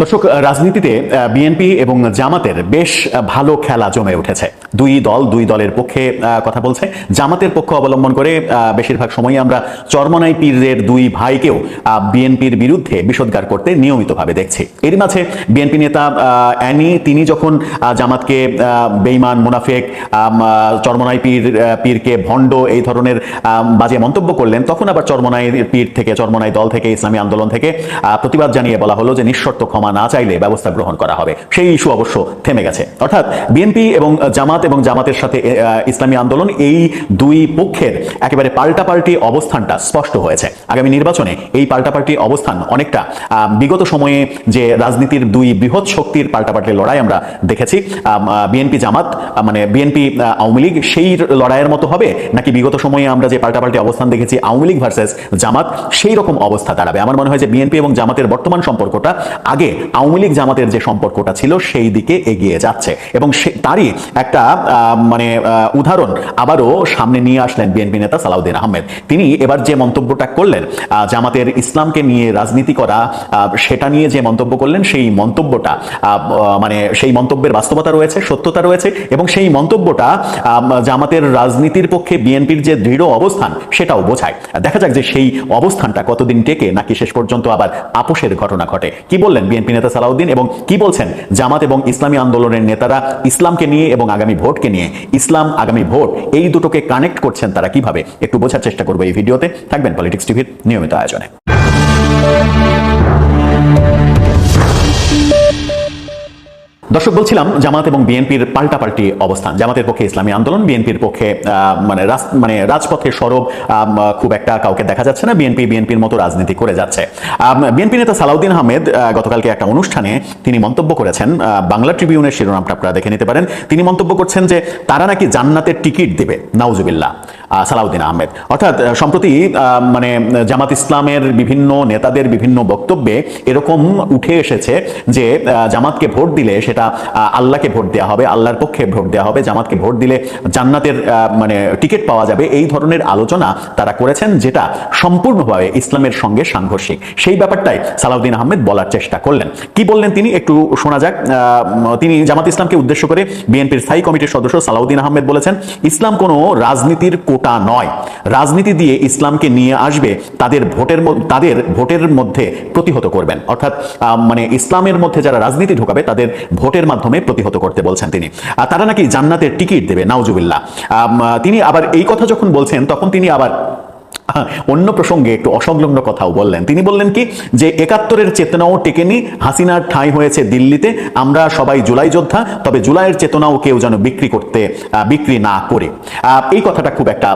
দর্শক, রাজনীতিতে বিএনপি এবং জামাতের বেশ ভালো খেলা জমে উঠেছে। দুই দলের পক্ষে কথা বলছে। জামাতের পক্ষ অবলম্বন করে বেশিরভাগ সময়ই আমরা চরমনাই পীরের দুই ভাইকেও বিএনপির বিরুদ্ধে বিষোদ্গার করতে নিয়মিতভাবে দেখছি। এর মাঝে বিএনপি নেতা অ্যানি তিনি যখন জামাতকে বেঈমান, মুনাফেক, চরমনাই পীরকে ভণ্ড এই ধরনের বাজে মন্তব্য করলেন, তখন আবার চরমনাই পীর থেকে, চরমনাই দল থেকে, ইসলামী আন্দোলন থেকে প্রতিবাদ জানিয়ে বলা হলো যে নিঃশর্ত ক্ষমা না চাইলে ব্যবস্থা গ্রহণ করা হবে। সেই ইস্যু অবশ্য থেমে গেছে। অর্থাৎ বিএনপি এবং জামাতের সাথে ইসলামী আন্দোলন, এই দুই পক্ষের একেবারে পাল্টাপাল্টি অবস্থানটা স্পষ্ট হয়েছে। আগামী নির্বাচনে এই পাল্টাপাল্টি অবস্থান অনেকটা বিগত সময়ে যে রাজনীতির দুই বৃহৎ শক্তির পাল্টাপাল্টি লড়াই আমরা দেখেছি, বিএনপি জামাত মানে বিএনপি আওয়ামী লীগ, সেই লড়াইয়ের মতো হবে, নাকি বিগত সময়ে আমরা যে পাল্টাপাল্টি অবস্থান দেখেছি আওয়ামী লীগ ভার্সেস জামাত, সেই রকম অবস্থা দাঁড়াবে? আমার মনে হয় যে বিএনপি এবং জামাতের বর্তমান সম্পর্কটা আগে আওয়ামী লীগ জামাতের যে সম্পর্কটা ছিল সেই দিকে এগিয়ে যাচ্ছে, এবং তারই একটা উদাহরণ আবারও সামনে নিয়ে আসলেন বিএনপি নেতা সালাউদ্দিন আহমেদ। তিনি এবার যে মন্তব্যটা করলেন, জামাতের ইসলামকে নিয়ে রাজনীতি করা, সেটা নিয়ে যে মন্তব্য করলেন, সেই মন্তব্যটা সেই মন্তব্যের বাস্তবতা রয়েছে, সত্যতা রয়েছে, এবং সেই মন্তব্যটা জামাতের রাজনীতির পক্ষে বিএনপির যে দৃঢ় অবস্থান সেটাও বোঝায়। দেখা যাক যে সেই অবস্থানটা কতদিন টেকে, নাকি শেষ পর্যন্ত আবার আপোষের ঘটনা ঘটে। কি বললেন বিএনপি নেতা সালাউদ্দিন, এবং কি বলছেন জামাত এবং ইসলামী আন্দোলনের নেতারা ইসলামকে নিয়ে এবং আগামী ভোটকে নিয়ে? ইসলাম, আগামী ভোট, এই দুটোকে কানেক্ট করছেন তারা কিভাবে, একটু বোঝার চেষ্টা করবো এই ভিডিওতে। থাকবেন পলিটিক্স টিভির নিয়মিত আয়োজনে। দর্শক, বলছিলাম জামাত এবং বিএনপির পাল্টাপাল্টি অবস্থান। জামাতের পক্ষে ইসলামী আন্দোলন, বিএনপির পক্ষে রাজপথে সরব খুব একটা কাউকে দেখা যাচ্ছে না। বিএনপির মতো রাজনীতি করে যাচ্ছে। বিএনপি নেতা সালাউদ্দিন আহমেদ গতকালকে একটা অনুষ্ঠানে তিনি মন্তব্য করেছেন, বাংলা ট্রিবিউনের শিরোনামটা আপনারা দেখে নিতে পারেন। তিনি মন্তব্য করছেন যে তারা নাকি জান্নাতের টিকিট দেবে, নাউজুবিল্লাহ। সালাউদ্দিন আহমেদ অর্থাৎ সম্প্রতি জামাত ইসলামের বিভিন্ন নেতাদের বিভিন্ন বক্তব্যে এরকম উঠে এসেছে যে জামাতকে ভোট দিলে সেটা আল্লাহকে ভোট দেওয়া হবে, আল্লাহর পক্ষে ভোট দেওয়া হবে, জামাতকে ভোট দিলে জান্নাতের টিকিট পাওয়া যাবে। এই ধরনের আলোচনা তারা করেছেন, যেটা সম্পূর্ণভাবে ইসলামের সঙ্গে সাংঘর্ষিক। সেই ব্যাপারটাই সালাউদ্দিন আহমেদ বলার চেষ্টা করলেন। কি বললেন তিনি, একটু শোনা যাক। তিনি জামাত ইসলামকে উদ্দেশ্য করে বিএনপির স্থায়ী কমিটির সদস্য সালাউদ্দিন আহমেদ বলেছেন, ইসলাম কোনো রাজনীতির কোটা নয়। রাজনীতি দিয়ে ইসলামকে নিয়ে আসবে, তাদের ভোটের মধ্যে প্রতিহত করবেন। অর্থাৎ ইসলামের মধ্যে যারা রাজনীতি ঢোকাবে তাদের ভোটের মাধ্যমে প্রতিহত করতে বলছেন তিনি। তারা নাকি জান্নাতের টিকিট দেবে, নাউজুবিল্লাহ। তিনি আবার এই কথা যখন বলছেন, তখন তিনি আবার অন্য প্রসঙ্গে একটু অসংলগ্ন কথাও বললেন। তিনি বললেন কি, যে ৭১-এর চেতনাও টেকেনি, হাসিনার ঠাঁই হয়েছে দিল্লিতে, আমরা সবাই জুলাই যোদ্ধা, তবে জুলাইয়ের চেতনাও কেউ যেন বিক্রি না করে। এই কথাটা খুব একটা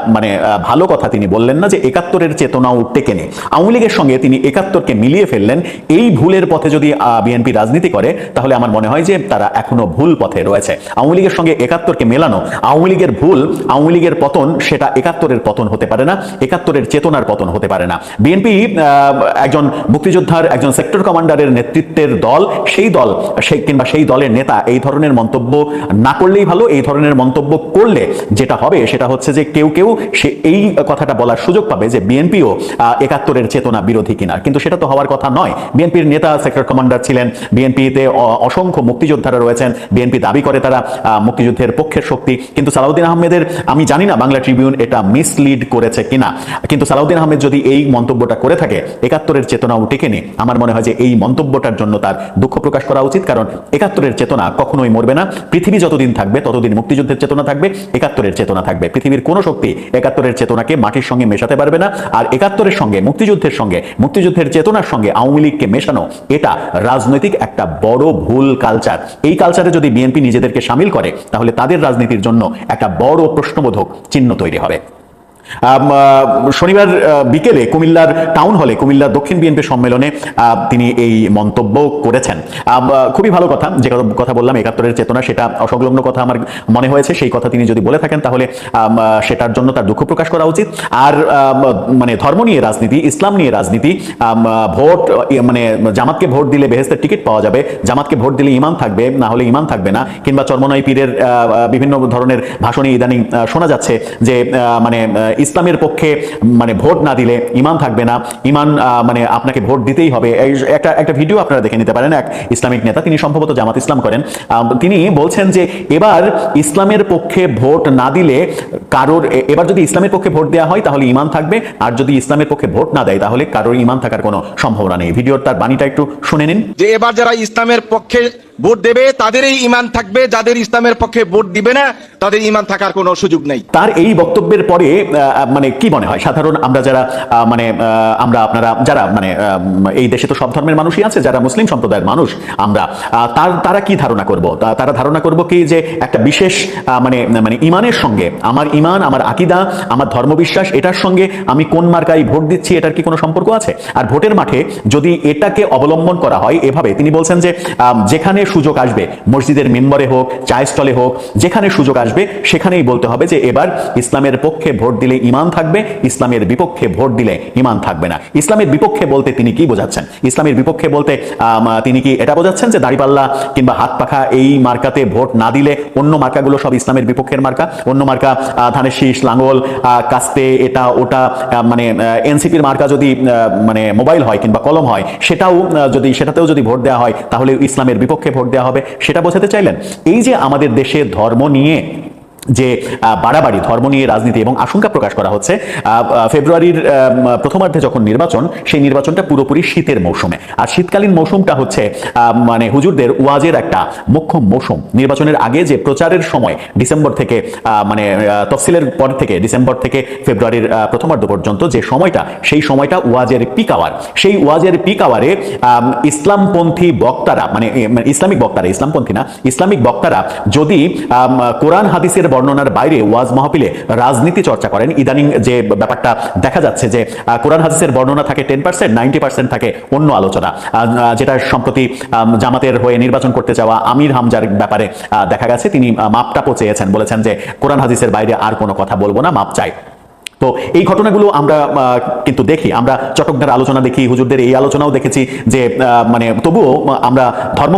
ভালো কথা তিনি বললেন না, যে ৭১-এর চেতনাও টেকেনি। আওয়ামী লীগের সঙ্গে তিনি ৭১-কে মিলিয়ে ফেললেন। এই ভুলের পথে যদি বিএনপি রাজনীতি করে, তাহলে আমার মনে হয় যে তারা এখনো ভুল পথে রয়েছে। আওয়ামী লীগের সঙ্গে ৭১-কে মেলানো আওয়ামী লীগের ভুল, আওয়ামী লীগের পতন, সেটা ৭১-এর পতন হতে পারে না, ৭১-এর চেতনার পতন হতে পারে না। বিএনপি একজন মুক্তিযোদ্ধার, একজন সেক্টর কমান্ডারের নেতৃত্বের দল, সেই দলের নেতা এই ধরনের মন্তব্য না করলেই ভালো। এই ধরনের মন্তব্য করলে যেটা হবে সেটা হচ্ছে যে কেউ সে এই কথাটা বলার সুযোগ পাবে যে বিএনপিও ৭১-এর চেতনা বিরোধী কিনা, কিন্তু সেটা তো হওয়ার কথা নয়। বিএনপির নেতা সেক্টর কমান্ডার ছিলেন, বিএনপিতে অসংখ্য মুক্তিযোদ্ধারা রয়েছেন, বিএনপি দাবি করে তারা মুক্তিযুদ্ধের পক্ষের শক্তি। কিন্তু সালাউদ্দিন আহমেদের, আমি জানি না বাংলা ট্রিবিউন এটা মিসলিড করেছে কিনা, কিন্তু সালাউদ্দিন আহমেদ যদি এই মন্তব্যটা করে থাকে, ৭১-এর চেতনাও টেকেনি, আমার মনে হয় যে এই মন্তব্যটার জন্য তার দুঃখ প্রকাশ করা উচিত। কারণ ৭১-এর চেতনা কখনোই মরবে না। পৃথিবী যতদিন থাকবে ততদিন মুক্তিযুদ্ধের চেতনা থাকবে, ৭১-এর চেতনা থাকবে। পৃথিবীর কোনো শক্তি ৭১-এর চেতনাকে মাটির সঙ্গে মেশাতে পারবে না। আর ৭১-এর সঙ্গে, মুক্তিযুদ্ধের চেতনার সঙ্গে আওয়ামী লীগকে মেশানো, এটা রাজনৈতিক একটা বড় ভুল কালচার। এই কালচারে যদি বিএনপি নিজেদেরকে সামিল করে, তাহলে তাদের রাজনীতির জন্য একটা বড় প্রশ্নবোধক চিহ্ন তৈরি হবে। শনিবার বিকেলে কুমিল্লার টাউন হলে, কুমিল্লা দক্ষিণ বিএনপি সম্মেলনে তিনি এই মন্তব্য করেছেন। খুবই ভালো কথা, যে কথা বললাম ৭১-এর চেতনা, সেটা অসংলগ্ন কথা আমার মনে হয়েছে। সেই কথা তিনি যদি বলে থাকেন, তাহলে সেটার জন্য তার দুঃখ প্রকাশ করা উচিত। আর ধর্ম নিয়ে রাজনীতি, ইসলাম নিয়ে রাজনীতি, ভোট জামাতকে ভোট দিলে বেহেশতের টিকিট পাওয়া যাবে, জামাতকে ভোট দিলে ইমান থাকবে, না হলে ইমান থাকবে না, কিংবা চরমনাই পীরের বিভিন্ন ধরনের ভাষণে ইদানিং শোনা যাচ্ছে যে ইসলামের পক্ষে মানে ভোট না দিলে ইমান থাকবে না, ইমান মানে আপনাকে ভোট দিতেই হবে। একটা ভিডিও আপনারা দেখে নিতে পারেন, এক ইসলামিক নেতা, তিনি সম্ভবত জামাত ইসলাম করেন, তিনি বলছেন যে এবার ইসলামের পক্ষে ভোট না দিলে কারোর, এবার যদি ইসলামের পক্ষে ভোট দেওয়া হয় তাহলে ইমান থাকবে, আর যদি ইসলামের পক্ষে ভোট না দেয় তাহলে কারোর ইমান থাকার কোনো সম্ভাবনা নেই। ভিডিওর তার বাণীটা একটু শুনে নিন। যে এবার যারা ইসলামের পক্ষে ভোট দেবে তাদেরই ইমান থাকবে, যাদের ইসলামের পক্ষে ভোট দিবে না তাদের ইমান থাকার কোনো সুযোগ নেই। তার এই বক্তব্যের পরে মানে কি মনে হয় সাধারণ আমরা যারা মানে আমরা আপনারা যারা মানে এই দেশে তো সব ধর্মের মানুষই আছে, যারা মুসলিম সম্প্রদায়ের মানুষ আমরা, তারা কি ধারণা করব? তারা ধারণা করব কি যে একটা বিশেষ মানে মানে ইমানের সঙ্গে আমার ইমান, আমার আকীদা, আমার ধর্মবিশ্বাস, এটার সঙ্গে আমি কোন মার্কায় ভোট দিচ্ছি এটার কি কোনো সম্পর্ক আছে? আর ভোটের মাঠে যদি এটাকে অবলম্বন করা হয় এভাবে, তিনি বলছেন যে যেখানে সুযোগ আসবে, মসজিদের মেম্বরে হোক, চায়ের স্টলে হোক, যেখানে সুযোগ আসবে সেখানেই বলতে হবে যে এবার ইসলামের পক্ষে ভোট দিলে ইমান থাকবে, ইসলামের বিপক্ষে ভোট দিলে ইমান থাকবে না। ইসলামের বিপক্ষে বলতে তিনি কি বোঝাচ্ছেন? ইসলামের বিপক্ষে বলতে তিনি কি এটা বোঝাচ্ছেন যে দাড়িপাল্লা কিংবা হাত পাখা এই মার্কাতে ভোট না দিলে অন্য মার্কাগুলো সব ইসলামের বিপক্ষের মার্কা, অন্য মার্কা ধানের শীষ, লাঙ্গল, কাস্তে, এটা ওটা, মানে এনসিপির মার্কা যদি মানে মোবাইল হয় কিংবা কলম হয় সেটাতেও যদি ভোট দেওয়া হয় তাহলে ইসলামের বিপক্ষে ভোট দেওয়া হবে, সেটা বোঝাতে চাইলেন? এই যে আমাদের দেশে ধর্ম নিয়ে যে বাড়াবাড়ি, ধর্ম নিয়ে রাজনীতি এবং আশঙ্কা প্রকাশ করা হচ্ছে, ফেব্রুয়ারির প্রথমার্ধে যখন নির্বাচন, সেই নির্বাচনটা পুরোপুরি শীতের মৌসুমে, আর শীতকালীন মৌসুমটা হচ্ছে মানে হুজুরদের ওয়াজের একটা মুখ্য মৌসুম। নির্বাচনের আগে যে প্রচারের সময় ডিসেম্বর থেকে মানে তফসিলের পর থেকে ডিসেম্বর থেকে ফেব্রুয়ারির প্রথমার্ধ পর্যন্ত যে সময়টা, সেই সময়টা ওয়াজের পিক আওয়ার। সেই ওয়াজের পিক আওয়ারে ইসলামপন্থী বক্তারা, মানে ইসলামিক বক্তারা, ইসলামপন্থী না, ইসলামিক বক্তারা যদি কোরআন হাদিসের বর্ণনার বাইরে ওয়াজ মাহফিলে রাজনীতি চর্চা করেন, ইদানিং যে ব্যাপারটা দেখা যাচ্ছে যে কোরআন হাদিসের বর্ণনা থাকে 10%, 90% থাকে অন্য আলোচনা, যেটা সম্প্রতি জামাতের হয়ে নির্বাচন করতে যাওয়া আমির হামজার ব্যাপারে দেখা গেছে। তিনি মাপটা চেয়েছেন, বলেছেন যে কোরআন হাদিসের বাইরে আর কোনো কথা বলবো না, মাপ চাই। তো এই ঘটনাগুলো আমরা কিন্তু দেখি, আমরা চটকদার আলোচনা দেখি, হুজুরদের এই আলোচনাও দেখেছি যে মানে তবুও আমরা ধর্ম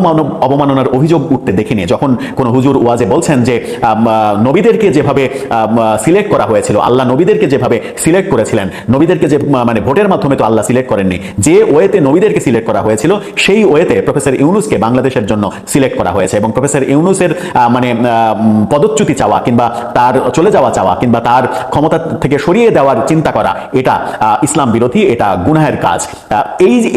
অবমাননার অভিযোগ উঠতে দেখিনি। যখন কোন হুজুর ওয়াজে বলছেন যে নবীদেরকে যেভাবে সিলেক্ট করা হয়েছিল, আল্লাহ নবীদেরকে যেভাবে সিলেক্ট করেছিলেন, নবীদেরকে যে মানে ভোটের মাধ্যমে তো আল্লাহ সিলেক্ট করেননি, যে ওয়েতে নবীদেরকে সিলেক্ট করা হয়েছিল সেই ওয়েতে প্রফেসর ইউনুসকে বাংলাদেশের জন্য সিলেক্ট করা হয়েছে, এবং প্রফেসর ইউনুসের মানে পদচ্যুতি চাওয়া কিংবা তার চলে যাওয়া চাওয়া কিংবা তার ক্ষমতা থেকে সরিয়ে দেওয়ার চিন্তা করা, এটা ইসলাম বিরোধী, এটা গুনাহের কাজ।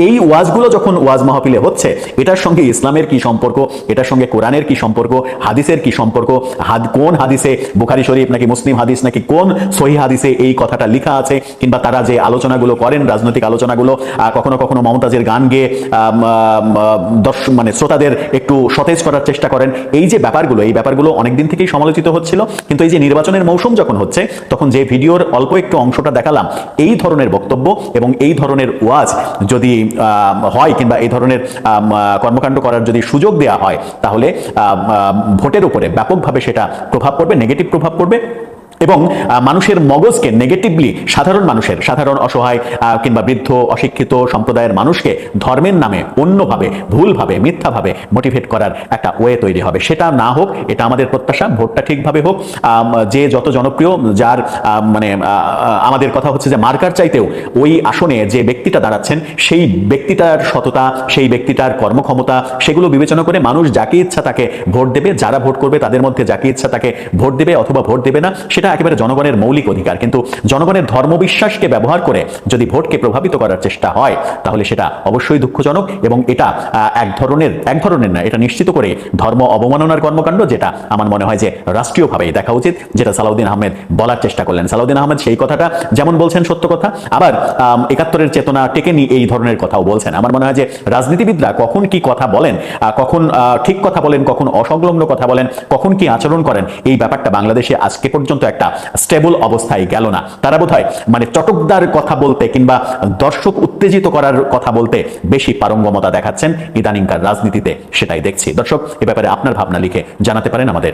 এই ওয়াজগুলো যখন ওয়াজ মাহফিলে হচ্ছে, এটার সঙ্গে ইসলামের কি সম্পর্ক, এটার সঙ্গে কোরআনের কি সম্পর্ক, হাদিসের কি সম্পর্ক, কোন হাদিসে, বুখারী শরীফ নাকি মুসলিম হাদিস নাকি কোন সহিহ হাদিসে এই কথাটা লেখা আছে, কিংবা তারা যে আলোচনাগুলো করেন, রাজনৈতিক আলোচনাগুলো, কখনো কখনো মমতাজের গান গেয়ে মানে শ্রোতাদের একটু সতেজ করার চেষ্টা করেন, এই যে ব্যাপারগুলো, এই ব্যাপারগুলো অনেকদিন থেকেই সমালোচিত হচ্ছিল। কিন্তু এই যে নির্বাচনের মৌসুম যখন হচ্ছে, তখন যে ভিডিওর অল্প একটু অংশটা দেখালাম, এই ধরনের বক্তব্য এবং এই ধরনের ওয়াজ যদি হয় কিংবা এই ধরনের কর্মকাণ্ড করার যদি সুযোগ দেওয়া হয়, তাহলে ভোটের উপরে ব্যাপকভাবে সেটা প্রভাব পড়বে, নেগেটিভ প্রভাব পড়বে, এবং মানুষের মগজকে নেগেটিভলি, সাধারণ মানুষের, সাধারণ অসহায় কিংবা বৃদ্ধ অশিক্ষিত সম্প্রদায়ের মানুষকে ধর্মের নামে অন্যভাবে, ভুলভাবে, মিথ্যাভাবে মোটিভেট করার একটা ওয়ে তৈরি হবে। সেটা না হোক, এটা আমাদের প্রত্যাশা। ভোটটা ঠিকভাবে হোক, যে যত জনপ্রিয়, যার মানে আমাদের কথা হচ্ছে যে মার্কার চাইতেও ওই আসনে যে ব্যক্তিটা দাঁড়াচ্ছেন সেই ব্যক্তিটার সততা, সেই ব্যক্তিটার কর্মক্ষমতা, সেগুলো বিবেচনা করে মানুষ যাকে ইচ্ছা তাকে ভোট দেবে। যারা ভোট করবে তাদের মধ্যে যাকে ইচ্ছা তাকে ভোট দেবে অথবা ভোট দেবে না, সেটা একেবারে জনগণের মৌলিক অধিকার। কিন্তু জনগণের ধর্মবিশ্বাসকে ব্যবহার করে যদি ভোটকে প্রভাবিত করার চেষ্টা হয়, তাহলে সেটা অবশ্যই দুঃখজনক, এবং এটা এক ধরনের না, এটা নিশ্চিত করে ধর্ম অবমাননার কর্মকাণ্ড, যেটা আমার মনে হয় যে রাষ্ট্রীয়ভাবেই দেখা উচিত, যেটা সালাউদ্দিন আহমেদ বলার চেষ্টা করলেন। সালাউদ্দিন আহমেদ সেই কথাটা যেমন বলছেন সত্য কথা, আবার ৭১-এর চেতনা টেকেনি এই ধরনের কথাও বলছেন। আমার মনে হয় যে রাজনীতিবিদরা কখন কি কথা বলেন, কখন ঠিক কথা বলেন, কখন অসংলগ্ন কথা বলেন, কখন কি আচরণ করেন, এই ব্যাপারটা বাংলাদেশে আজকে পর্যন্ত একটা স্টেবল অবস্থায় গেল না। তারা বোধহয় মানে চটকদার কথা বলতে কিংবা দর্শক উত্তেজিত করার কথা বলতে বেশি পারঙ্গমতা দেখাচ্ছেন ইদানিংকার রাজনীতিতে, সেটাই দেখছি। দর্শক, এ ব্যাপারে আপনার ভাবনা লিখে জানাতে পারেন আমাদের।